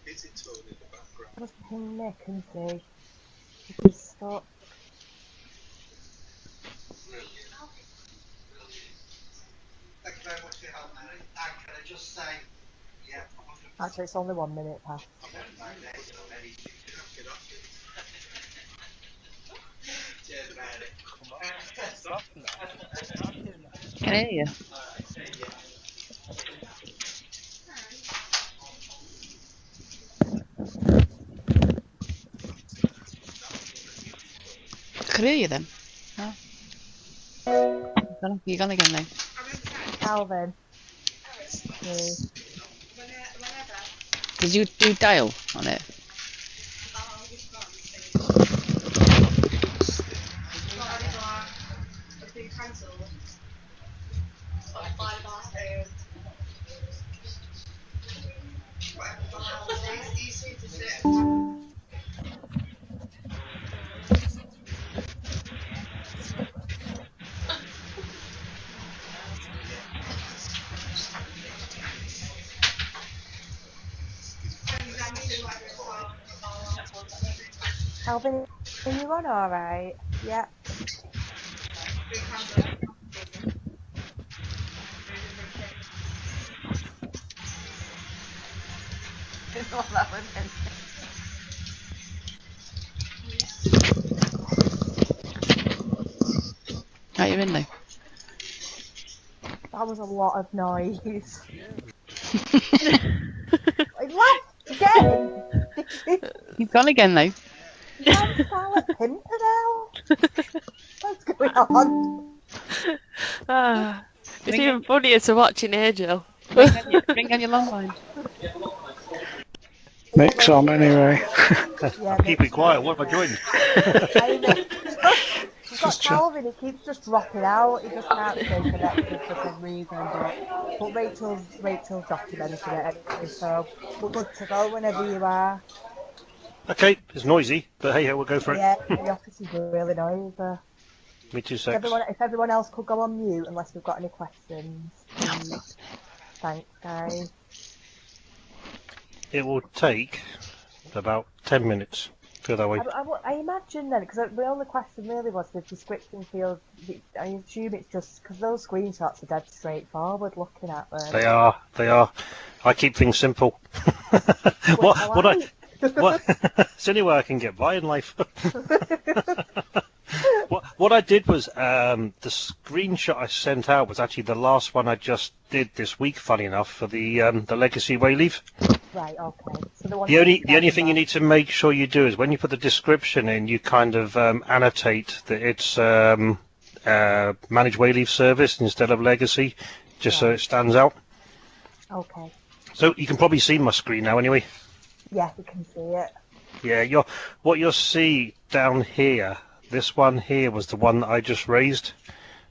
Just ping Nick and see if he's stuck. Thank you very much for your help, Mary. And can I just say, yeah, Actually, it's only 1 minute past. Can I hear you? Can I hear you then? No. You're gone again now. Calvin. Did you do dial on it? Calvin, are you on alright? Yeah. Right, you're in now. That was a lot of noise. I laughed again! You've gone again now. I'm Scarlet Pimpernel! What's going on? It's even funnier to watch in here, Jill. Bring on your long line. Nick's on anyway. Yeah, I'll keep it quiet. What have I joined? We've got Calvin, he keeps just dropping out. He just can't stay connected for some reason. But Rachel's documenting it anyway, so we're good to go whenever you are. Okay, it's noisy, but hey, we'll go for it. Yeah, the office is really noisy. Me too, Sept. If everyone else could go on mute, unless we've got any questions. Thanks, guys. It will take about 10 minutes. Feel that way. I imagine then, because the only question really was the description field. I assume it's just because those screenshots are dead straightforward looking at them. They are. I keep things simple. What? It's the only way I can get by in life. What I did was the screenshot I sent out was actually the last one I just did this week. Funny enough, for the legacy wayleave. Right. Okay. So the only thing you need to make sure you do is when you put the description in, you kind of annotate that it's managed wayleave service instead of legacy, just so it stands out. Okay. So you can probably see my screen now, anyway. Yeah, you can see it. Yeah, what you'll see down here. This one here was the one that I just raised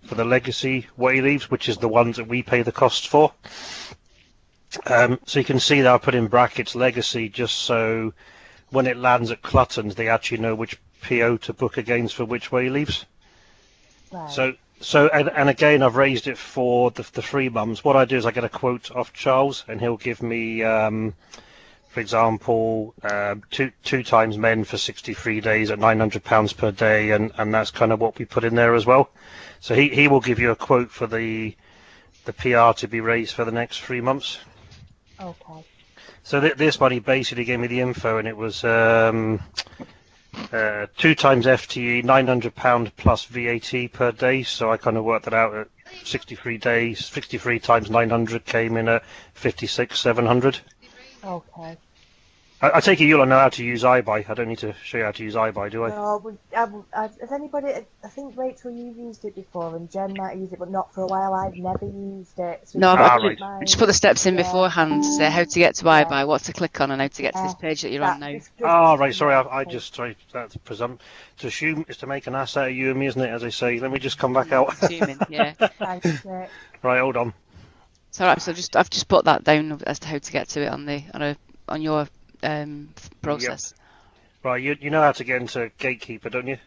for the legacy wayleaves, which is the ones that we pay the costs for. So you can see that I put in brackets legacy just so when it lands at Clutton's, they actually know which PO to book against for which wayleaves. Right. So and again, I've raised it for the 3 mums. What I do is I get a quote off Charles, and he'll give me, for example, two times men for 63 days at £900 per day, and that's kind of what we put in there as well. So he will give you a quote for the PR to be raised for the next 3 months. Okay. So this one, he basically gave me the info, and it was 2 times FTE, £900 plus VAT per day. So I kind of worked that out at 63 days. 63 times 900 came in at 56,700. Okay. I take it you'll know how to use IBuy. I don't need to show you how to use IBuy, do I? No, has anybody? I think Rachel, you've used it before, and Jen might use it, but not for a while. I've never used it. So no, right. Just put the steps in beforehand. Say how to get to IBuy, what to click on, and how to get to this page that you're on now. Right. Sorry, I just tried to assume is to make an ass out of you and me, isn't it? As I say, let me just come back out. Assuming, yeah. Thanks, Nick. Right, hold on. So I've just put that down as to how to get to it on your process. Yep. Right, you know how to get into Gatekeeper, don't you?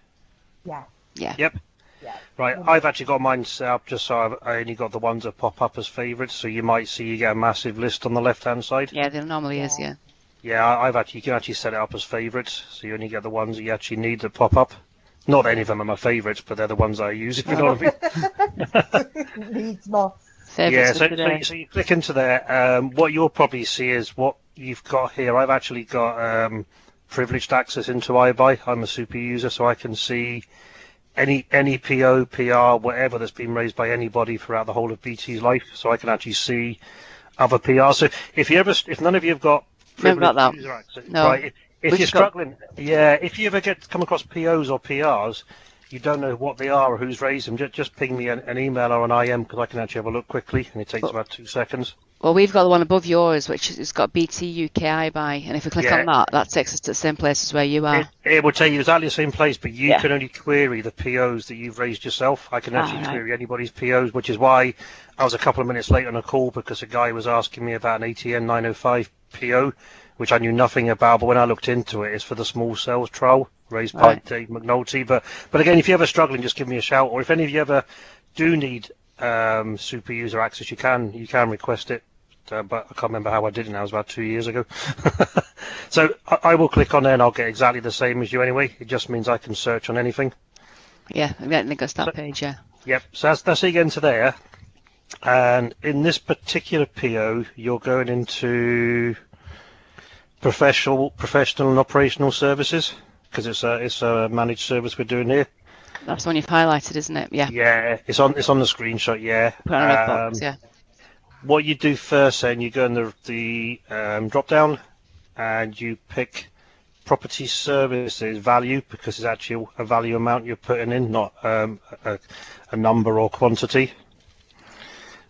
Yeah. Yep. Yeah. Right, I've actually got mine set up just so I only got the ones that pop up as favourites, so you might see you get a massive list on the left-hand side. Yeah, there normally is, yeah. Yeah, you can actually set it up as favourites, so you only get the ones that you actually need that pop up. Not any of them are my favourites, but they're the ones I use, if you know what I mean. Needs more. Yeah, Favourites of the day. so you click into there. What you'll probably see is what you've got here. I've actually got privileged access into iBuy. I'm a super user, so I can see any PO, PR, whatever that's been raised by anybody throughout the whole of BT's life. So I can actually see other PRs. So if none of you have got No, not that. user access, No. right? If We've you're just got- struggling, if you ever come across POs or PRs, you don't know what they are or who's raised them, just ping me an email or an IM, because I can actually have a look quickly, and it takes about 2 seconds. Well, we've got the one above yours, which has got BT UK iBuy, and if we click Yeah. on that takes us to the same place as where you are. It will tell you exactly the same place, but you Yeah. can only query the POs that you've raised yourself. I can actually right. query anybody's POs, which is why I was a couple of minutes late on a call, because a guy was asking me about an ATN 905 PO, which I knew nothing about, but when I looked into it, it's for the small cells trial raised by Right. Dave McNulty. But again, if you're ever struggling, just give me a shout, or if any of you ever do need super user access, you can request it. But I can't remember how I did it now. It was about 2 years ago. So I will click on there and I'll get exactly the same as you anyway. It just means I can search on anything. Yeah, I think that's that page, yeah. Yep, so that's it again to there. And in this particular PO, you're going into professional and operational services, because it's a managed service we're doing here. That's the one you've highlighted, isn't it? Yeah. Yeah, it's on the screenshot. Yeah. Put on a red box, yeah. What you do first, then you go in the drop down, and you pick property services value, because it's actually a value amount you're putting in, not a number or quantity.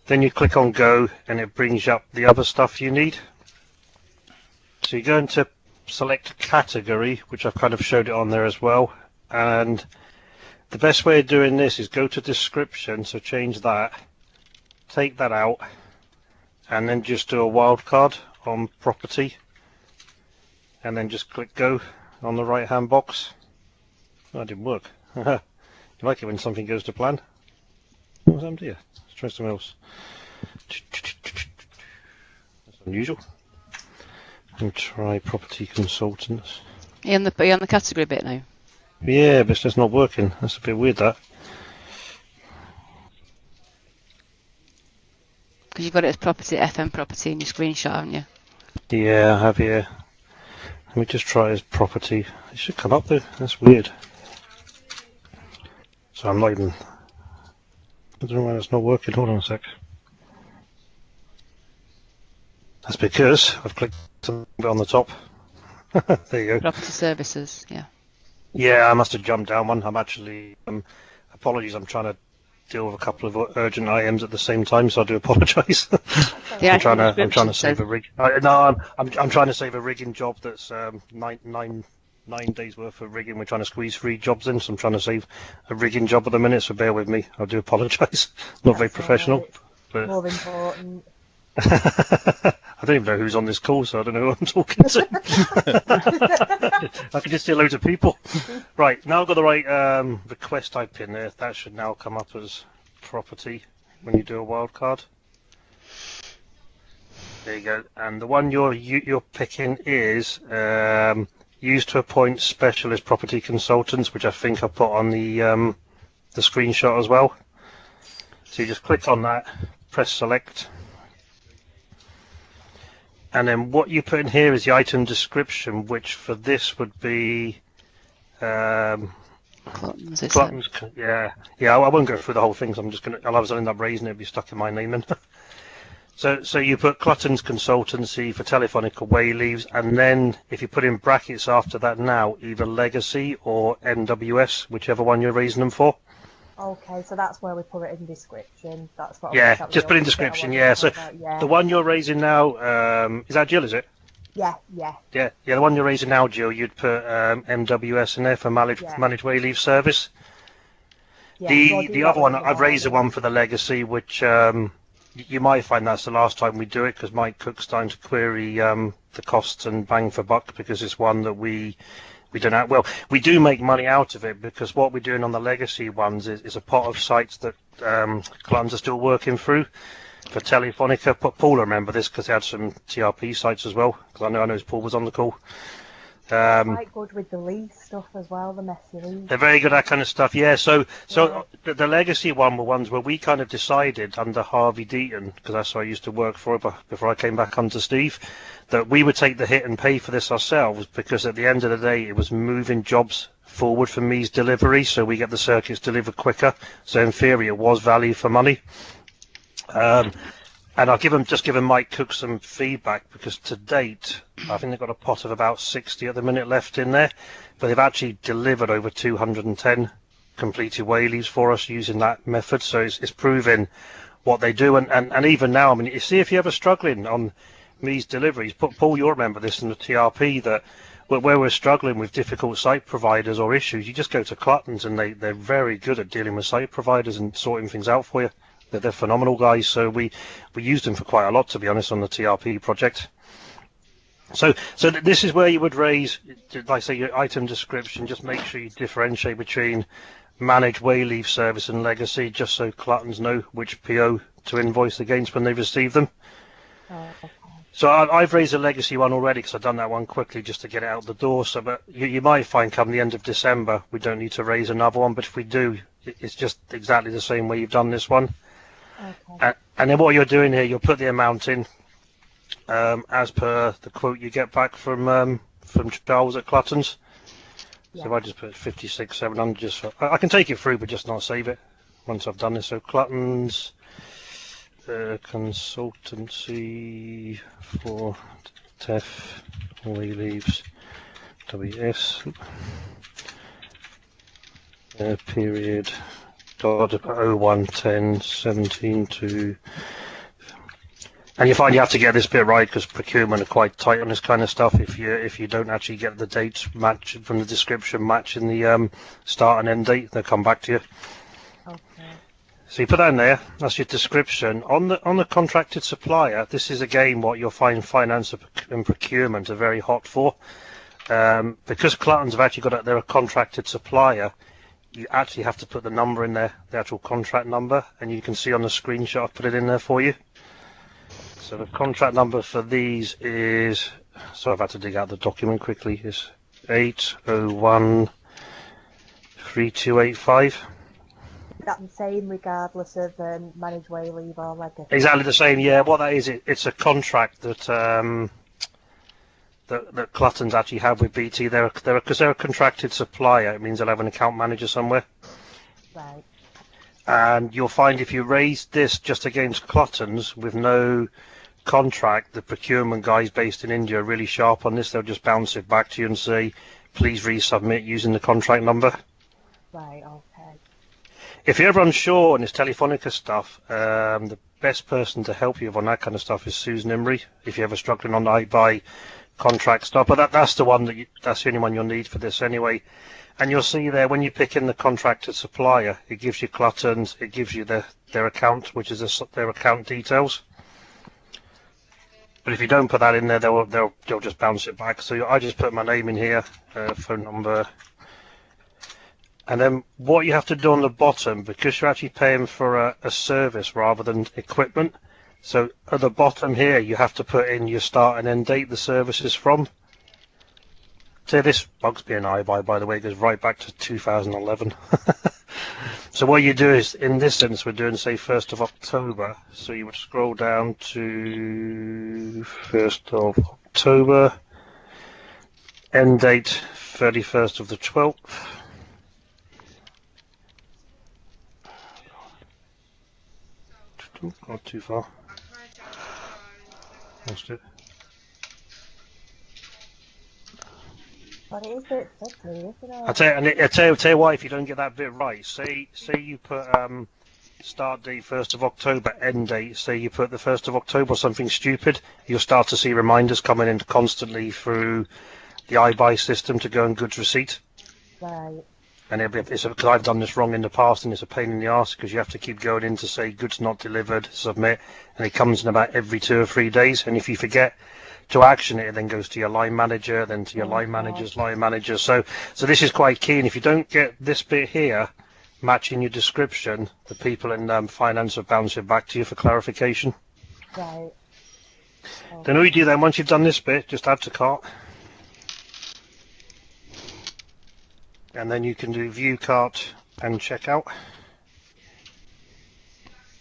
Then you click on go, and it brings up the other stuff you need. So you go into select category, which I've kind of showed it on there as well. And the best way of doing this is go to description, so change that, take that out, and then just do a wildcard on property, and then just click go on the right hand box. Oh, that didn't work. You like it when something goes to plan. What was happened here? Let's try something else. That's unusual. And try property consultants. Are you on the category bit now? Yeah, but it's just not working. That's a bit weird, that. Because you've got it as property, FM property in your screenshot, haven't you? Yeah, I have here. Let me just try as property. It should come up though. That's weird. So I'm not even... I don't know why it's not working. Hold on a sec. That's because I've clicked something on the top. There you go. Property services, yeah. Yeah, I must have jumped down one. I'm actually... apologies, I'm trying to deal with a couple of urgent IMs at the same time, so I do apologise. Yeah, I'm trying to save a rig. No, I'm trying to save a rigging job that's 9 days worth of rigging. We're trying to squeeze 3 jobs in, so I'm trying to save a rigging job at the minute. So bear with me. I do apologise. Not very professional. But More important. I don't even know who's on this call, so I don't know who I'm talking to. I can just see loads of people. Right, now I've got the right request type in there. That should now come up as property when you do a wildcard. There you go. And the one you're picking is used to appoint specialist property consultants, which I think I put on the screenshot as well. So you just click on that, press select. And then what you put in here is the item description, which for this would be Cluttons, isn't Cluttons. Yeah. I won't go through the whole thing. So I'm just gonna. I'll end up raising it. It'll be stuck in my name then. So you put Cluttons Consultancy for telephonic away leaves, and then if you put in brackets after that now, either Legacy or NWS, whichever one you're raising them for. Okay, so that's where we put it in description. That's what. Yeah, just put in description. Yeah. So the one you're raising now, is that Jill? Is it? Yeah. Yeah. The one you're raising now, Jill, you'd put MWS in there for managed way leave service. Yeah, The other one, I've raised the one for the Legacy, which you might find that's the last time we do it, because Mike Cook's starting to query the costs and bang for buck, because it's one that we don't have. Well, we do make money out of it, because what we're doing on the Legacy ones is a pot of sites that clients are still working through. for Telefonica. Paul will remember this because he had some TRP sites as well, because I know Paul was on the call. Quite good with the lease stuff as well, the messy lease. They're very good at that kind of stuff, yeah. So the legacy one were ones where we kind of decided under Harvey Deaton, because that's who I used to work for before I came back under Steve, that we would take the hit and pay for this ourselves, because at the end of the day it was moving jobs forward for Me's delivery, so we get the circuits delivered quicker. So in theory it was value for money. And I'll give Mike Cook some feedback, because to date, I think they've got a pot of about 60 at the minute left in there, but they've actually delivered over 210 completed wayleaves for us using that method. So it's proving what they do. And even now, I mean, you see, if you're ever struggling on Me's deliveries, Paul, you'll remember this in the TRP, that where we're struggling with difficult site providers or issues, you just go to Clutton's, and they're very good at dealing with site providers and sorting things out for you. They're phenomenal guys, so we used them for quite a lot, to be honest, on the TRP project. So this is where you would raise, like I say, your item description. Just make sure you differentiate between managed wayleave service and legacy, just so Cluttons know which PO to invoice against when they receive them. Okay. So I've raised a legacy one already, because I've done that one quickly just to get it out the door. So, but you might find come the end of December we don't need to raise another one, but if we do, it's just exactly the same way you've done this one. Okay. And then what you're doing here, you'll put the amount in as per the quote you get back from Charles at Clutton's. Yeah. So if I just put 56,700, just I can take it through, but just not save it once I've done this. So Clutton's consultancy for TEF wayleaves WS period. God, 01/10/17 to, and you find you have to get this bit right, because procurement are quite tight on this kind of stuff. If you don't actually get the dates match from the description matching the start and end date, they'll come back to you. Okay. So you put that in there. That's your description. On the contracted supplier, this is again what you'll find finance and procurement are very hot for, because Clutton's have actually they're a contracted supplier. You actually have to put the number in there, the actual contract number, and you can see on the screenshot I've put it in there for you. So the contract number for these is, so I've had to dig out the document quickly, is 8013285. Is that the same regardless of managed wayleave or legacy? Exactly the same, yeah. What that is, it's a contract that that Clutton's actually have with BT. Because they're a contracted supplier, it means they'll have an account manager somewhere. Right. And you'll find if you raise this just against Clutton's with no contract, the procurement guys based in India are really sharp on this. They'll just bounce it back to you and say, please resubmit using the contract number. Right, okay. If you're ever unsure on this Telefonica stuff, the best person to help you on that kind of stuff is Susan Imrie, if you're ever struggling on the IBuy contract stuff. But that's the one that's the only one you'll need for this anyway. And you'll see there, when you pick in the contracted supplier, it gives you Clutton's, it gives you their account, which is their account details. But if you don't put that in there, they'll just bounce it back. So I just put my name in here, phone number. And then what you have to do on the bottom, because you're actually paying for a service rather than equipment, so at the bottom here you have to put in your start and end date the service is from. So this bugs me an IBuy, by the way, it goes right back to 2011. So what you do is, in this instance, we're doing, say, 1st of October. So you would scroll down to 1st of October, end date 31st of the 12th. Not too far. Lost it. But it is a bit fiddly, isn't it? I tell you what, if you don't get that bit right, say you put start date 1st of October, end date, say you put the 1st of October or something stupid, you'll start to see reminders coming in constantly through the iBuy system to go on goods receipt. Right. And because I've done this wrong in the past, and it's a pain in the arse because you have to keep going in to say goods not delivered, submit, and it comes in about every 2 or 3 days. And if you forget to action it, it then goes to your line manager, then to your line manager's line manager. So this is quite key. And if you don't get this bit here, matching your description, the people in finance will bounce it back to you for clarification. Right. Then all you do then, once you've done this bit, just add to cart. And then you can do view cart and checkout.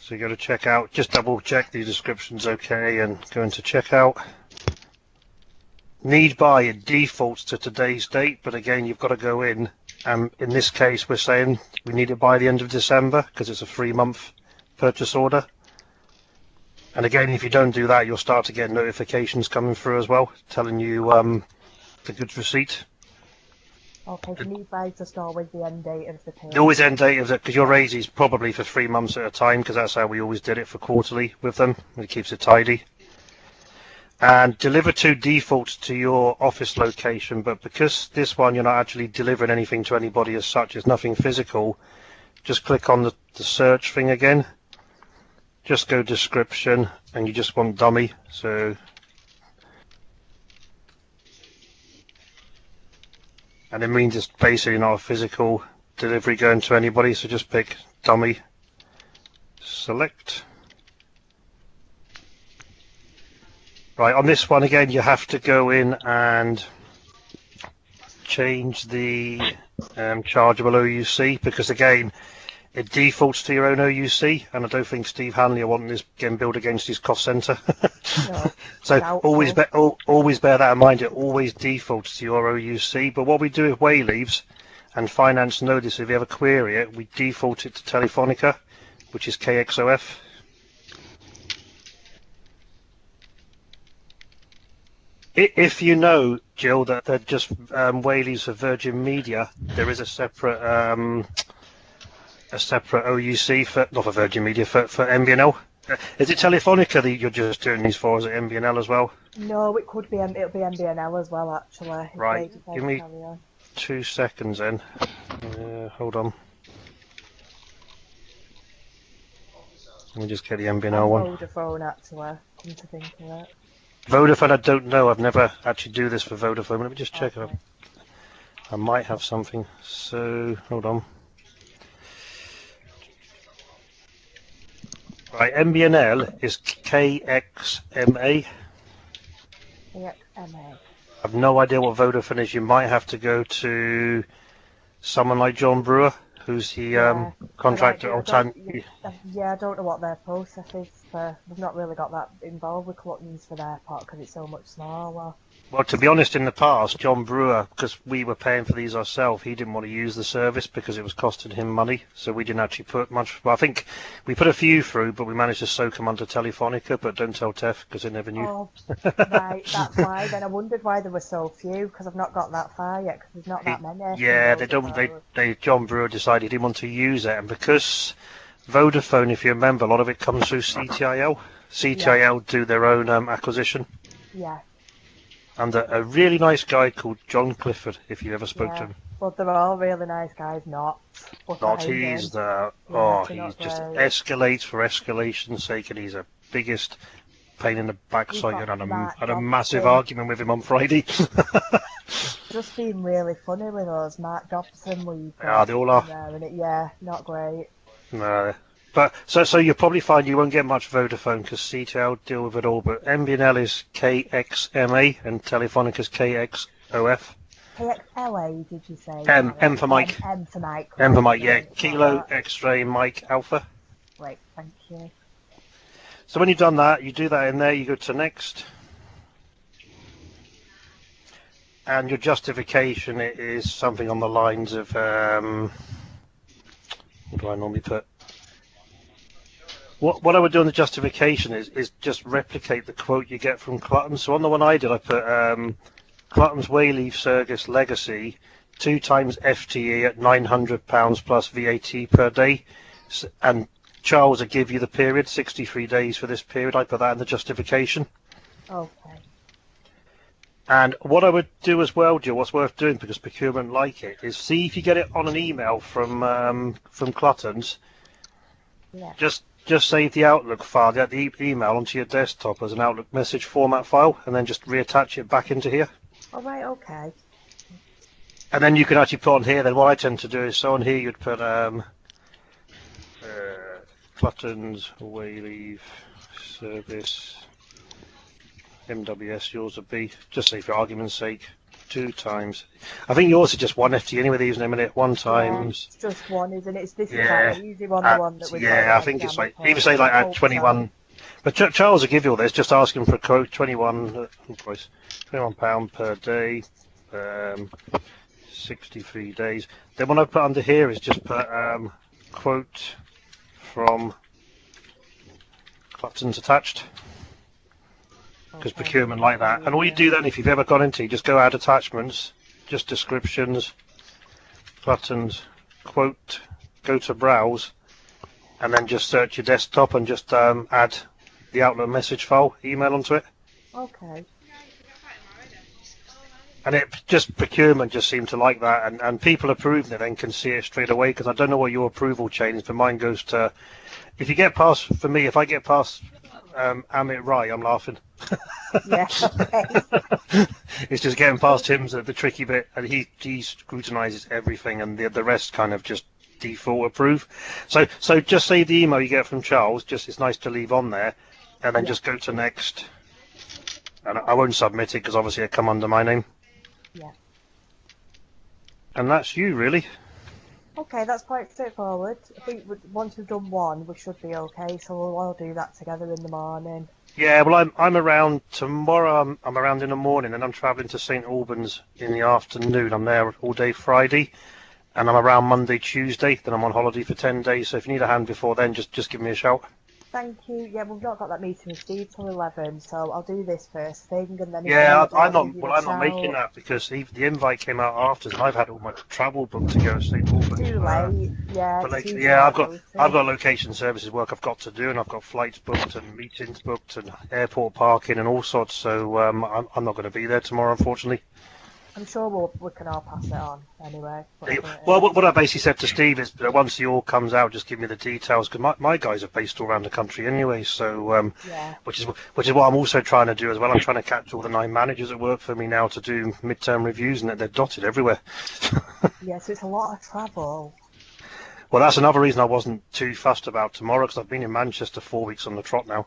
So you go to checkout, just double check the description's okay and go into checkout. Need buy, it defaults to today's date, but again you've got to go in. In this case we're saying we need it by the end of December because it's a 3-month purchase order. And again, if you don't do that, you'll start to get notifications coming through as well, telling you the goods receipt. Okay, so need buy just always the end date of the payment. Always end date of it, because your raise is probably for 3 months at a time, because that's how we always did it for quarterly with them. It keeps it tidy. And deliver to defaults to your office location, but because this one you're not actually delivering anything to anybody as such, it's nothing physical, just click on the search thing again. Just go description, and you just want dummy, so and it means it's basically not a physical delivery going to anybody, so just pick dummy, select. Right, on this one again you have to go in and change the chargeable OUC, because again it defaults to your own OUC, and I don't think Steve Hanley will want this getting billed against his cost centre. No, So always bear that in mind, it always defaults to your OUC, but what we do with Wayleaves, and finance know this, if you ever query it, we default it to Telefonica, which is KXOF. If you know, Jill, that they're just Wayleaves for Virgin Media, there is a separate OUC for, not for Virgin Media, for MBNL. Is it Telefonica that you're just doing these for, or is it MBNL as well? No, it could be, it'll be MBNL as well, actually. Right, give me 2 seconds then. Hold on. Let me just get the MBNL one. Vodafone, actually, come to think of it. Vodafone, I don't know. I've never actually do this for Vodafone. Let me just check it Okay. out. I might have something. So, hold on. Right, MBNL is KXMA. KXMA. I've no idea what Vodafone is. You might have to go to someone like John Brewer, who's the contractor on time. Yeah, I don't know what their process is. We've not really got that involved with Cluttons for their part because it's so much smaller. Well, to be honest, in the past, John Brewer, because we were paying for these ourselves, he didn't want to use the service because it was costing him money, so we didn't actually put much. Well, I think we put a few through, but we managed to soak them under Telefonica, but don't tell Tef because they never knew. Oh, right, that's why. Then I wondered why there were so few, because I've not got that far yet, because there's not that many. Yeah, John Brewer decided he didn't want to use it, and because Vodafone, if you remember, a lot of it comes through CTIL. CTIL do their own acquisition. Yeah. And a really nice guy called John Clifford, if you ever spoke to him. Well, they're all really nice guys, not. He's the... he just great. escalates for escalation's sake, and he's the biggest pain in the backside. And I had a massive argument with him on Friday. Just being really funny with us. Mark Dobson, they all are. Yeah, not great. No. But so you'll probably find you won't get much Vodafone because CTL deal with it all. But MBNL is KXMA and Telefonica's KXOF. KXLA, did you say? M for Mike. M for Mike. M for Mike, yeah. Kilo, X-ray, Mike, Alpha. Right, thank you. So when you've done that, you do that in there. You go to next. And your justification is something on the lines of, what do I normally put? What I would do on the justification is just replicate the quote you get from Clutton. So on the one I did, I put Clutton's Wayleaf Sergus Legacy, 2 times FTE at £900 plus VAT per day. And Charles will give you the period, 63 days for this period. I put that in the justification. Okay. And what I would do as well, Jill, what's worth doing because procurement like it, is see if you get it on an email from Clutton's. Yeah. Just save the Outlook file, the email onto your desktop as an Outlook message format file, and then just reattach it back into here. All right, okay. And then you can actually put on here. Then what I tend to do is, so on here you'd put Clutton's away leave service. MWS, yours would be, just say for argument's sake, 2 times. I think yours is just 1 FT anyway, these in a minute, 1 times. It's just one, isn't it? This Yeah. is like the easy one, the one that we've got. Yeah, I think it's like, even say like add 21. But Charles will give you all this, just ask him for a quote, 21 price, £21 per day, 63 days. Then what I put under here is just put quote from Clutton's attached. Because procurement like that. And all you do then, if you've ever gone into, you just go add attachments, just descriptions, Clutton's quote, go to browse, and then just search your desktop and just add the Outlook message file, email onto it. Okay. And it just procurement just seemed to like that, and people approving it then can see it straight away. Because I don't know what your approval chain is, but mine goes to. If you get past, for me, if I get past Amit Rai, I'm laughing. Yeah. Okay. It's just getting past him's the tricky bit, and he scrutinises everything, and the rest kind of just default approve. So just say the email you get from Charles. Just it's nice to leave on there, and then just go to next. And I won't submit it because obviously it come under my name. Yeah. And that's you really. Okay, that's quite straightforward. I think once we've done one, we should be okay. So we'll all do that together in the morning. Yeah, well, I'm around tomorrow. I'm around in the morning, and I'm travelling to St Albans in the afternoon. I'm there all day Friday, and I'm around Monday, Tuesday. Then I'm on holiday for 10 days. So if you need a hand before then, just give me a shout. Thank you. Yeah, we've not got that meeting with Steve till 11, so I'll do this first thing, and then. Yeah, I'm not making that because the invite came out after, and I've had all my travel booked to go to St Albans. Too late. Yeah. But yeah, I've got location services work I've got to do, and I've got flights booked and meetings booked and airport parking and all sorts. So I'm not going to be there tomorrow, unfortunately. I'm sure we can all pass it on anyway. Well, what I basically said to Steve is that once the all comes out, just give me the details because my guys are based all around the country anyway. So which is what I'm also trying to do as well. I'm trying to catch all the 9 managers that work for me now to do midterm reviews, and they're dotted everywhere. Yeah, so it's a lot of travel. Well, that's another reason I wasn't too fussed about tomorrow because I've been in Manchester 4 weeks on the trot now.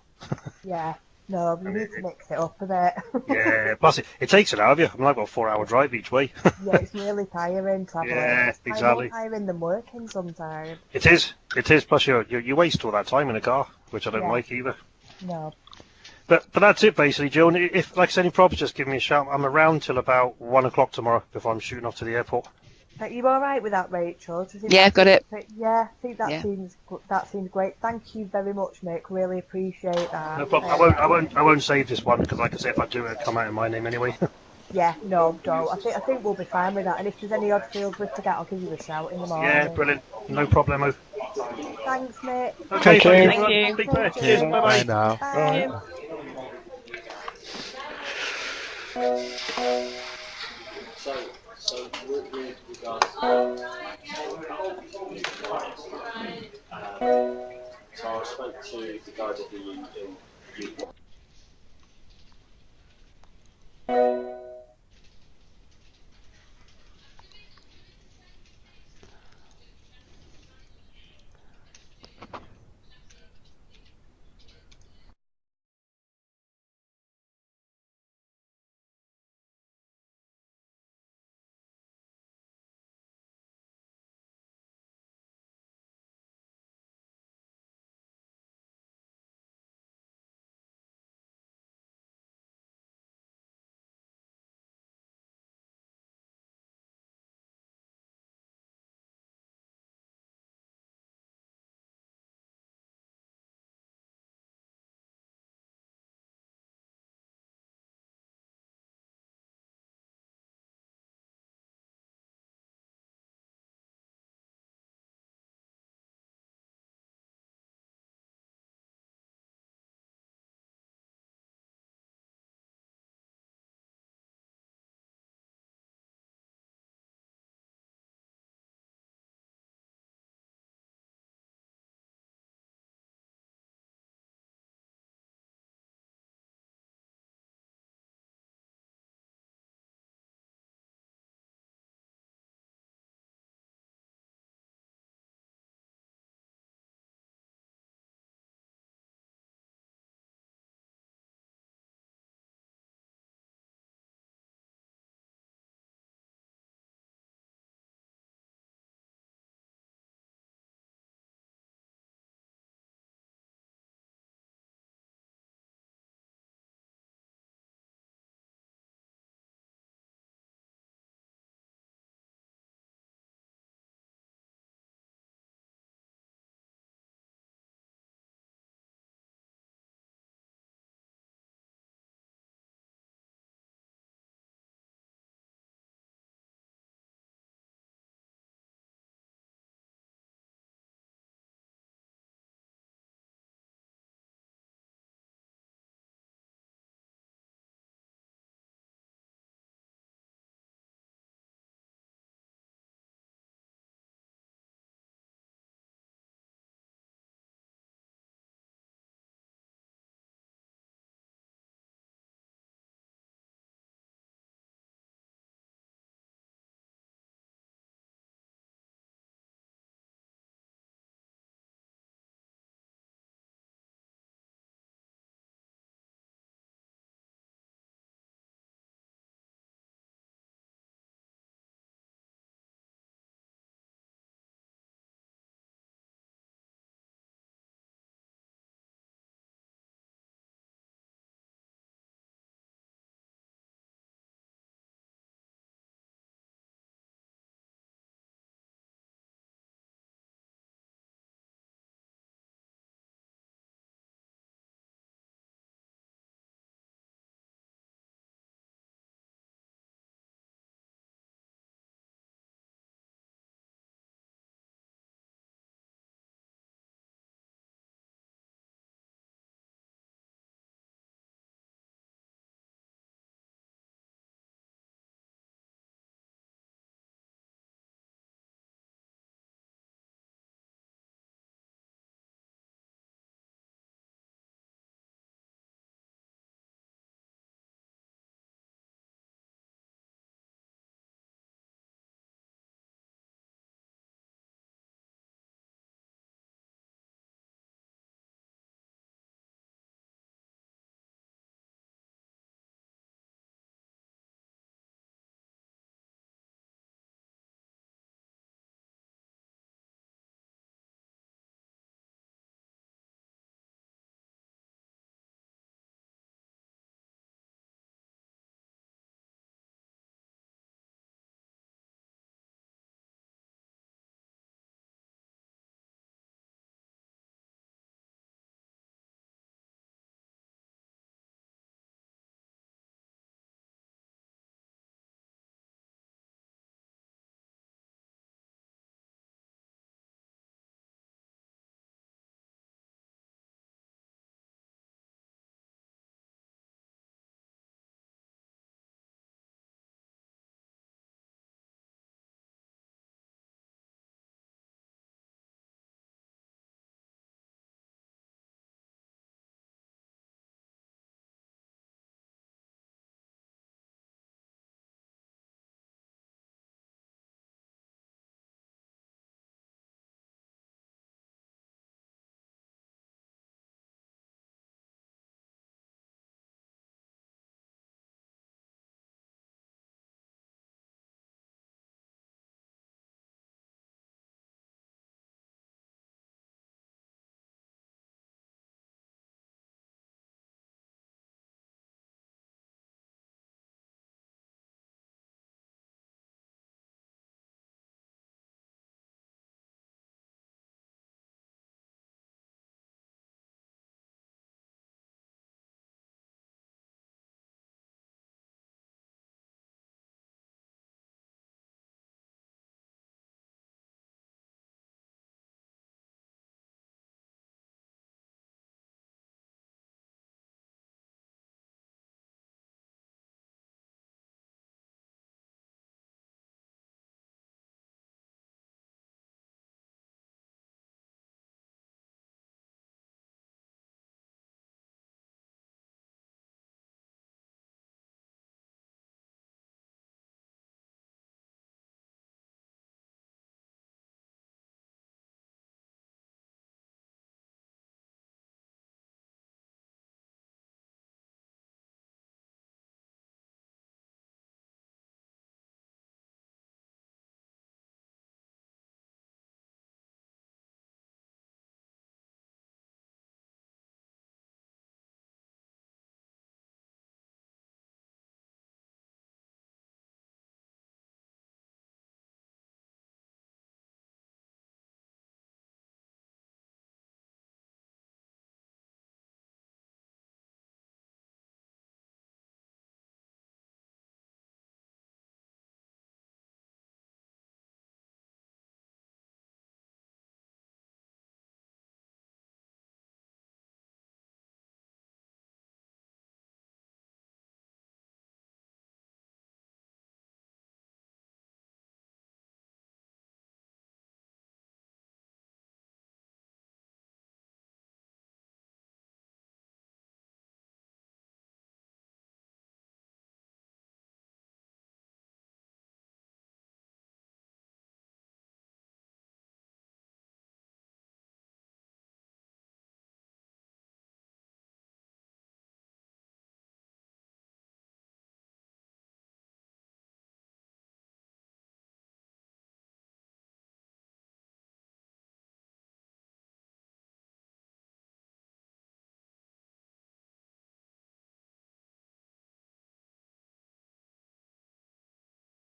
Yeah. No, we need to mix it up a bit. Yeah, plus it takes it out of you. I mean, I've got a 4-hour drive each way. Yeah, it's really tiring travelling. Yeah, exactly. It's more tiring than working sometimes. It is. Plus, you waste all that time in a car, which I don't like either. No. But that's it basically, Joe. And if like any problems, just give me a shout. I'm around till about 1 o'clock tomorrow before I'm shooting off to the airport. Are you all right with that, Rachel? Yeah, got it. Yeah, I think that seems great. Thank you very much, Nick. Really appreciate that. No problem. I won't save this one because, like I say, if I do it, it'll come out in my name anyway. Yeah, no, don't. I think we'll be fine with that. And if there's any odd fields we forget, I'll give you a shout in the morning. Yeah, brilliant. No problemo. Thanks, Nick. Okay, Thank you. Speak later. Cheers. Bye bye. now. Bye. So with regards so I spoke to the guys at the